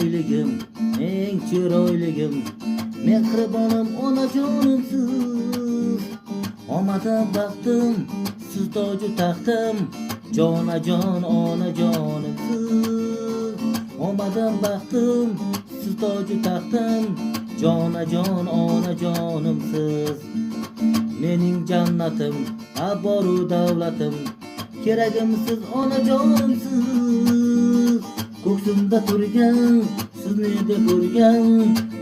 boyligim, eng chiroyligim, mehribonim onajonimsiz. Omadim baxtim, siz toju taxtim, jonajon onajonimsiz. Omadim baxtim, siz toju taxtim, jonajon onajonimsiz. Mening jannatim, aboru davlatim, keragimsiz onajonimsiz. Ko'ksimda turgan, sizni deb urgan,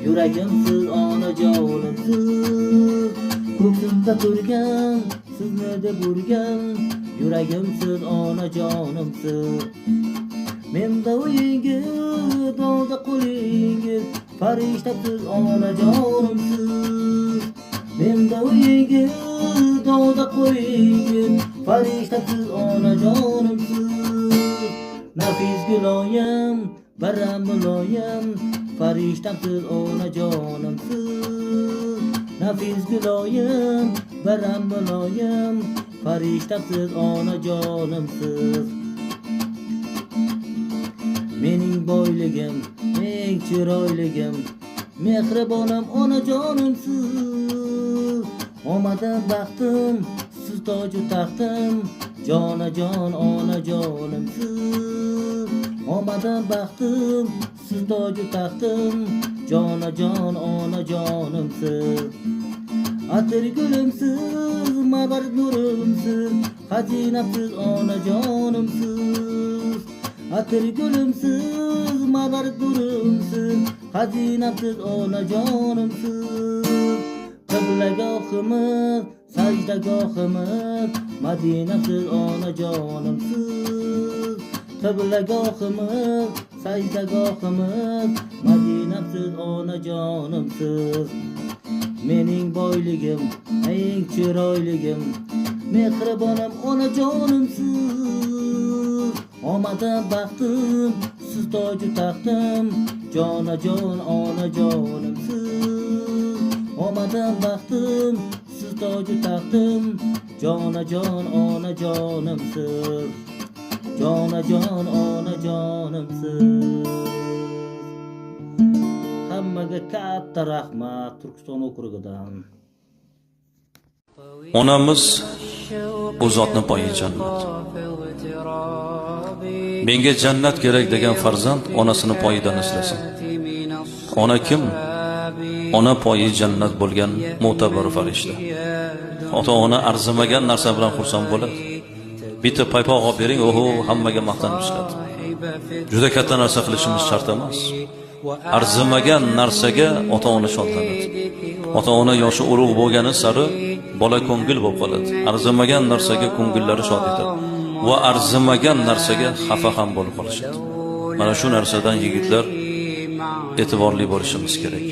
yuragimsiz onajonimsiz. Ko'ksimda turgan, sizni deb urgan, yuragimsiz onajonimsiz. Menda uyingiz, dolda qo'lingiz, farishtasiz onajonimsiz. Menda uyingiz, dolda qo'lingiz, farishtasiz onajonimsiz. Nafis guloyim, baram muloyim, farishtamsiz onajonimsiz. Nafis guloyim, baram muloyim, farishtamsiz onajonimsiz. Mening boyligim, eng chiroyligim, mehribonim onajonimsiz. Omadim baxtim, siz toju taxtim, jonajon onajonimsiz. Omadim baxtim, siz toju taxtim, jonajon onajonimsiz. Atir gulimsiz, mabar nurimsiz, xazinamsiz onajonimsiz. Atir gulimsiz, mabar nurimsiz, xazinamsiz onajonimsiz. Qiblagohimiz, sajdagohimiz, Madinamsiz onajonimsiz. Qiblagohimiz, sajdagohimiz, Madinamsiz onajonimsiz. Mening boyligim, eng chiroyligim, mehribonim onajonimsiz. Omadim baxtim, siz toju taxtim, jonajon onajonimsiz. Omadim baxtim, siz toju taxtim, jonajon onajonimsiz. Jonajon onajonimsiz. Hammaga katta rahmat Turkiston okrugidan. Onamiz u zotni poyi jannat. Menga jannat kerak degan farzand onasini poyidan izlasin. Ona kim? Ona poyi jannat bo'lgan mo'tabar farishta. Ota-ona arzimagan narsa bilan xursand bo'ladi. Bitta paypoq olib bering, oho, hammaga maqtanib chiqadi. Juda katta narsa qilishimiz shart emas. Arzimagan narsaga ota-ona shodlanadi. Ota-ona yoshi ulug' bo'lgani sari bola ko'ngil bo'lib qoladi. Arzimagan narsaga ko'ngillari shod etadi va arzimagan narsaga xafa ham bo'lib qolishadi. Mana shu narsadan yigitlar e'tiborli bo'lishimiz kerak.